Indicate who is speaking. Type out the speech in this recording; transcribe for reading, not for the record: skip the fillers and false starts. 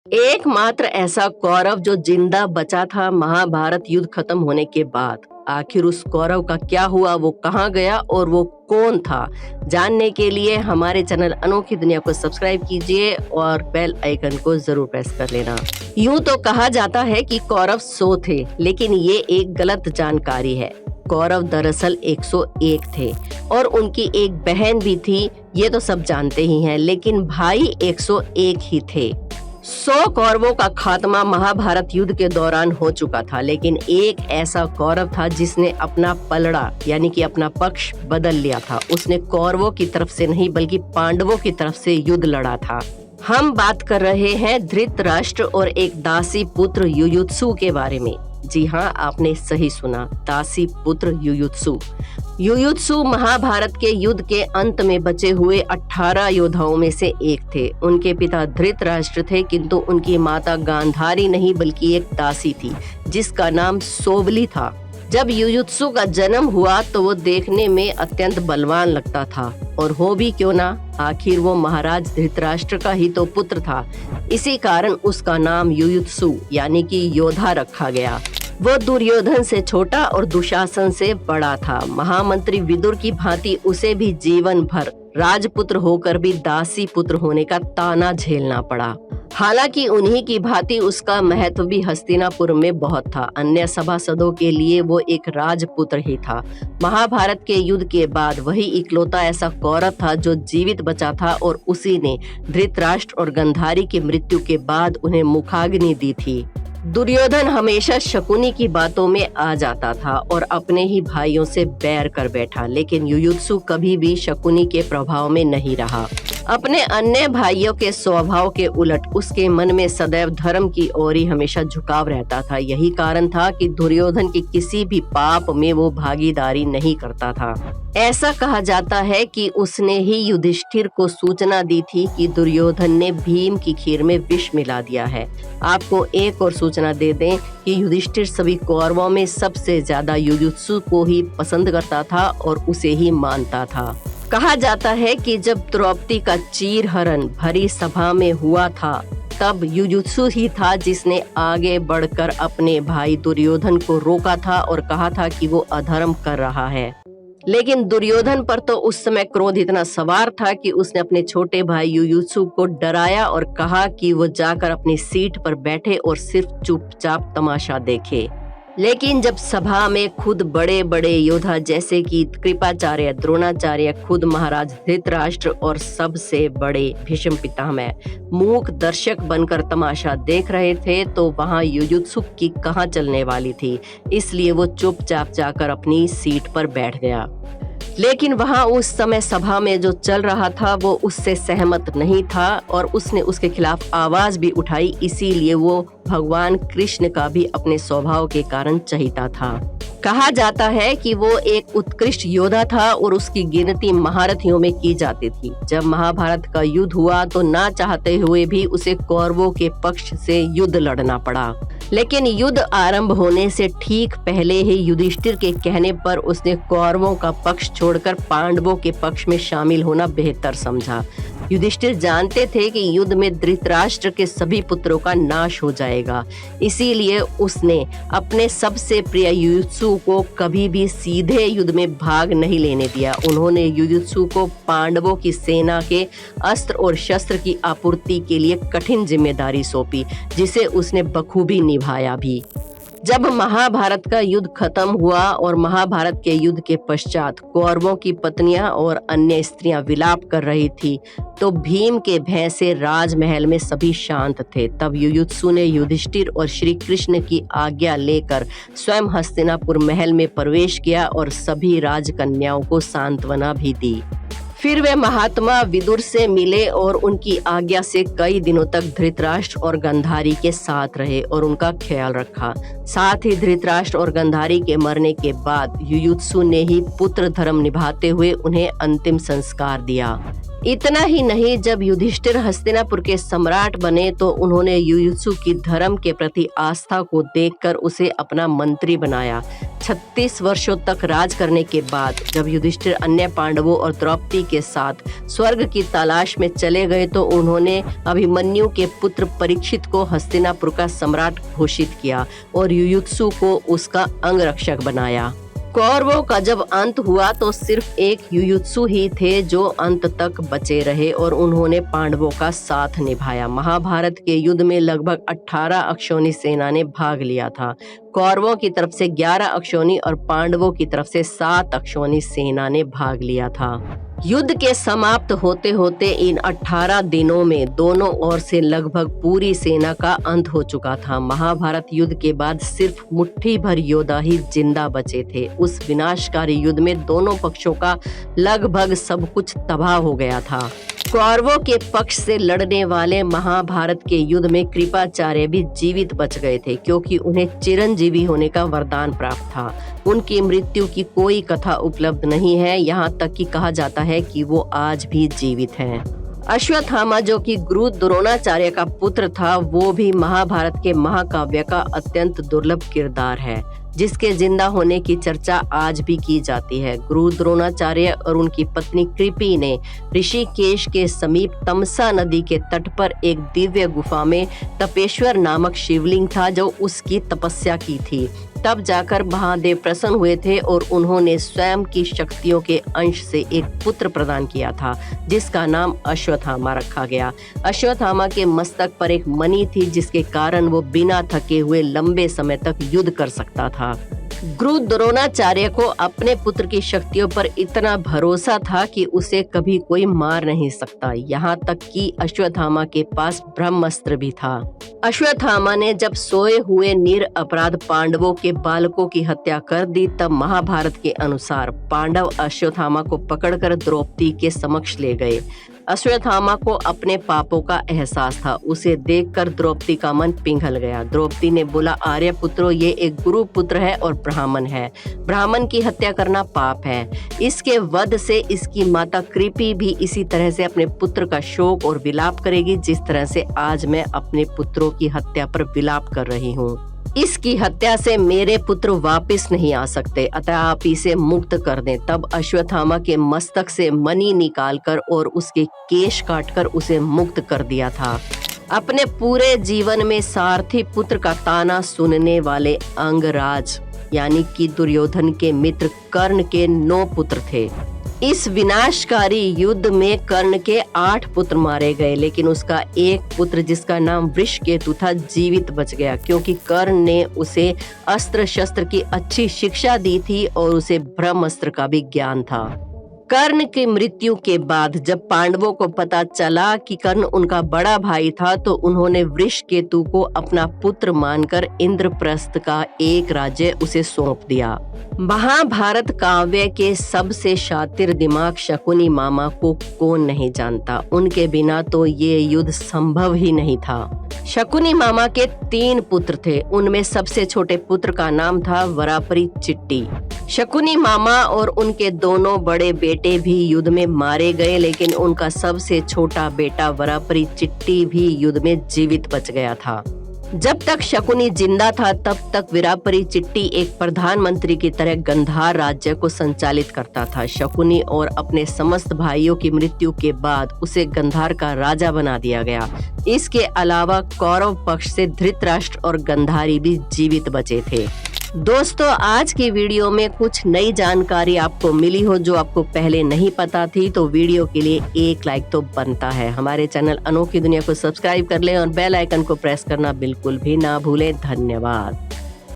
Speaker 1: एकमात्र ऐसा कौरव जो जिंदा बचा था महाभारत युद्ध खत्म होने के बाद। आखिर उस कौरव का क्या हुआ, वो कहाँ गया और वो कौन था? जानने के लिए हमारे चैनल अनोखी दुनिया को सब्सक्राइब कीजिए और बेल आइकन को जरूर प्रेस कर लेना। यूं तो कहा जाता है कि कौरव 100 थे, लेकिन ये एक गलत जानकारी है। कौरव दरअसल 101 थे और उनकी एक बहन भी थी, ये तो सब जानते ही हैं, लेकिन भाई 101 ही थे। 100 कौरवों का खात्मा महाभारत युद्ध के दौरान हो चुका था, लेकिन एक ऐसा कौरव था जिसने अपना पलड़ा यानी कि अपना पक्ष बदल लिया था। उसने कौरवों की तरफ से नहीं बल्कि पांडवों की तरफ से युद्ध लड़ा था। हम बात कर रहे हैं धृतराष्ट्र और एक दासी पुत्र युयुत्सु के बारे में। जी हाँ, आपने सही सुना, दासी पुत्र युयुत्सु। युयुत्सु महाभारत के युद्ध के अंत में बचे हुए 18 योद्धाओं में से एक थे। उनके पिता धृतराष्ट्र थे, किंतु उनकी माता गांधारी नहीं बल्कि एक दासी थी जिसका नाम सोबली था। जब युयुत्सु का जन्म हुआ तो वो देखने में अत्यंत बलवान लगता था, और हो भी क्यों ना, आखिर वो महाराज धृतराष्ट्र का ही तो पुत्र था। इसी कारण उसका नाम युयुत्सु यानी कि योद्धा रखा गया। वो दुर्योधन से छोटा और दुशासन से बड़ा था। महामंत्री विदुर की भांति उसे भी जीवन भर राजपुत्र होकर भी दासी पुत्र होने का ताना झेलना पड़ा। हालांकि उन्हीं की भांति उसका महत्व भी हस्तिनापुर में बहुत था। अन्य सभासदों के लिए वो एक राजपुत्र ही था। महाभारत के युद्ध के बाद वही इकलौता ऐसा कौरव था जो जीवित बचा था, और उसी ने धृतराष्ट्र और गांधारी की मृत्यु के बाद उन्हें मुखाग्नि दी थी। दुर्योधन हमेशा शकुनी की बातों में आ जाता था और अपने ही भाइयों से बैर कर बैठा, लेकिन युयुत्सु कभी भी शकुनी के प्रभाव में नहीं रहा। अपने अन्य भाइयों के स्वभाव के उलट उसके मन में सदैव धर्म की ओर ही हमेशा झुकाव रहता था। यही कारण था कि दुर्योधन के किसी भी पाप में वो भागीदारी नहीं करता था। ऐसा कहा जाता है कि उसने ही युधिष्ठिर को सूचना दी थी कि दुर्योधन ने भीम की खीर में विष मिला दिया है। आपको एक और सूचना दे दें कि युधिष्ठिर सभी कौरवों में सबसे ज्यादा युयुत्सु को ही पसंद करता था और उसे ही मानता था। कहा जाता है कि जब द्रौपदी का चीरहरण भरी सभा में हुआ था, तब युयुत्सु ही था जिसने आगे बढ़कर अपने भाई दुर्योधन को रोका था और कहा था कि वो अधर्म कर रहा है। लेकिन दुर्योधन पर तो उस समय क्रोध इतना सवार था कि उसने अपने छोटे भाई युयुत्सु को डराया और कहा कि वो जाकर अपनी सीट पर बैठे और सिर्फ चुपचाप तमाशा देखे। लेकिन जब सभा में खुद बड़े बड़े योद्धा जैसे कि कृपाचार्य, द्रोणाचार्य, खुद महाराज धृतराष्ट्र और सबसे बड़े भीष्म पितामह मूक दर्शक बनकर तमाशा देख रहे थे, तो वहां युयुत्सु की कहां चलने वाली थी। इसलिए वो चुपचाप जाकर अपनी सीट पर बैठ गया। लेकिन वहां उस समय सभा में जो चल रहा था वो उससे सहमत नहीं था और उसने उसके खिलाफ आवाज भी उठाई। इसीलिए वो भगवान कृष्ण का भी अपने स्वभाव के कारण चहीता था। कहा जाता है कि वो एक उत्कृष्ट योद्धा था और उसकी गिनती महारथियों में की जाती थी। जब महाभारत का युद्ध हुआ तो ना चाहते हुए भी उसे कौरवों के पक्ष से युद्ध लड़ना पड़ा। लेकिन युद्ध आरंभ होने से ठीक पहले ही युधिष्ठिर के कहने पर उसने कौरवों का पक्ष छोड़कर पांडवों के पक्ष में शामिल होना बेहतर समझा। युधिष्ठिर जानते थे कि युद्ध में धृतराष्ट्र के सभी पुत्रों का नाश हो जाएगा, इसीलिए उसने अपने सबसे प्रिय युयुत्सु को कभी भी सीधे युद्ध में भाग नहीं लेने दिया। उन्होंने युयुत्सु को पांडवों की सेना के अस्त्र और शस्त्र की आपूर्ति के लिए कठिन जिम्मेदारी सौंपी, जिसे उसने बखूबी निभाया भी। जब महाभारत का युद्ध खत्म हुआ और महाभारत के युद्ध के पश्चात कौरवों की पत्नियां और अन्य स्त्रियां विलाप कर रही थी, तो भीम के भय से राजमहल में सभी शांत थे। तब युयुत्सु ने युधिष्ठिर और श्री कृष्ण की आज्ञा लेकर स्वयं हस्तिनापुर महल में प्रवेश किया और सभी राजकन्याओं को सांत्वना भी दी। फिर वे महात्मा विदुर से मिले और उनकी आज्ञा से कई दिनों तक धृतराष्ट्र और गांधारी के साथ रहे और उनका ख्याल रखा। साथ ही धृतराष्ट्र और गांधारी के मरने के बाद युयुत्सु ने ही पुत्र धर्म निभाते हुए उन्हें अंतिम संस्कार दिया। इतना ही नहीं, जब युधिष्ठिर हस्तिनापुर के सम्राट बने तो उन्होंने युयुत्सु की धर्म के प्रति आस्था को देखकर उसे अपना मंत्री बनाया। 36 वर्षों तक राज करने के बाद जब युधिष्ठिर अन्य पांडवों और द्रौपदी के साथ स्वर्ग की तलाश में चले गए तो उन्होंने अभिमन्यु के पुत्र परीक्षित को हस्तिनापुर का सम्राट घोषित किया और युयुत्सु को उसका अंगरक्षक बनाया। कौरवों का जब अंत हुआ तो सिर्फ एक युयुत्सु ही थे जो अंत तक बचे रहे और उन्होंने पांडवों का साथ निभाया। महाभारत के युद्ध में लगभग 18 अक्षौणी सेना ने भाग लिया था। कौरवों की तरफ से 11 अक्षौणी और पांडवों की तरफ से 7 अक्षौणी सेना ने भाग लिया था। युद्ध के समाप्त होते होते इन 18 दिनों में दोनों ओर से लगभग पूरी सेना का अंत हो चुका था। महाभारत युद्ध के बाद सिर्फ मुट्ठी भर योद्धा ही जिंदा बचे थे। उस विनाशकारी युद्ध में दोनों पक्षों का लगभग सब कुछ तबाह हो गया था। कौरवों के पक्ष से लड़ने वाले महाभारत के युद्ध में कृपाचार्य भी जीवित बच गए थे क्योंकि उन्हें चिरंजीवी होने का वरदान प्राप्त था। उनकी मृत्यु की कोई कथा उपलब्ध नहीं है, यहाँ तक कि कहा जाता है कि वो आज भी जीवित हैं। अश्वत्थामा जो कि गुरु द्रोणाचार्य का पुत्र था, वो भी महाभारत के महाकाव्य का अत्यंत दुर्लभ किरदार है जिसके जिंदा होने की चर्चा आज भी की जाती है। गुरु द्रोणाचार्य और उनकी पत्नी कृपि ने ऋषिकेश के समीप तमसा नदी के तट पर एक दिव्य गुफा में तपेश्वर नामक शिवलिंग था जो उसकी तपस्या की थी। तब जाकर महादेव प्रसन्न हुए थे और उन्होंने स्वयं की शक्तियों के अंश से एक पुत्र प्रदान किया था जिसका नाम अश्वत्थामा रखा गया। अश्वत्थामा के मस्तक पर एक मणि थी जिसके कारण वो बिना थके हुए लंबे समय तक युद्ध कर सकता था। गुरु द्रोणाचार्य को अपने पुत्र की शक्तियों पर इतना भरोसा था कि उसे कभी कोई मार नहीं सकता, यहाँ तक कि अश्वत्थामा के पास ब्रह्मास्त्र भी था। अश्वत्थामा ने जब सोए हुए निरपराध पांडवों के बालकों की हत्या कर दी तब महाभारत के अनुसार पांडव अश्वत्थामा को पकड़कर द्रौपदी के समक्ष ले गए। अश्वत्थामा को अपने पापों का एहसास था। उसे देखकर द्रौपदी का मन पिघल गया। द्रौपदी ने बोला, आर्य पुत्रो, ये एक गुरु पुत्र है और ब्राह्मण है। ब्राह्मण की हत्या करना पाप है। इसके वध से इसकी माता कृपि भी इसी तरह से अपने पुत्र का शोक और विलाप करेगी जिस तरह से आज मैं अपने पुत्रों की हत्या पर विलाप कर रही हूँ। इसकी हत्या से मेरे पुत्र वापस नहीं आ सकते, अतः आप इसे मुक्त कर दें। तब अश्वत्थामा के मस्तक से मणि निकालकर और उसके केश काटकर उसे मुक्त कर दिया था। अपने पूरे जीवन में सारथी पुत्र का ताना सुनने वाले अंगराज यानी कि दुर्योधन के मित्र कर्ण के 9 पुत्र थे। इस विनाशकारी युद्ध में कर्ण के 8 पुत्र मारे गए, लेकिन उसका एक पुत्र जिसका नाम वृषकेतु था जीवित बच गया क्योंकि कर्ण ने उसे अस्त्र शस्त्र की अच्छी शिक्षा दी थी और उसे ब्रह्मास्त्र का भी ज्ञान था। कर्ण की मृत्यु के बाद जब पांडवों को पता चला कि कर्ण उनका बड़ा भाई था तो उन्होंने वृषकेतु को अपना पुत्र मानकर इंद्रप्रस्थ का एक राज्य उसे सौंप दिया। महाभारत काव्य के सबसे शातिर दिमाग शकुनी मामा को कौन नहीं जानता। उनके बिना तो ये युद्ध संभव ही नहीं था। शकुनी मामा के 3 पुत्र थे। उनमें सबसे छोटे पुत्र का नाम था वरापरी चिट्टी। शकुनी मामा और उनके दोनों बड़े बेटे भी युद्ध में मारे गए, लेकिन उनका सबसे छोटा बेटा वरापरी चिट्टी भी युद्ध में जीवित बच गया था। जब तक शकुनी जिंदा था तब तक वरापरी चिट्टी एक प्रधानमंत्री की तरह गंधार राज्य को संचालित करता था। शकुनी और अपने समस्त भाइयों की मृत्यु के बाद उसे गंधार का राजा बना दिया गया। इसके अलावा कौरव पक्ष से धृतराष्ट्र और गंधारी भी जीवित बचे थे। दोस्तों, आज की वीडियो में कुछ नई जानकारी आपको मिली हो जो आपको पहले नहीं पता थी तो वीडियो के लिए एक लाइक तो बनता है। हमारे चैनल अनोखी दुनिया को सब्सक्राइब कर लें और बेल आइकन को प्रेस करना बिल्कुल भी ना भूलें। धन्यवाद।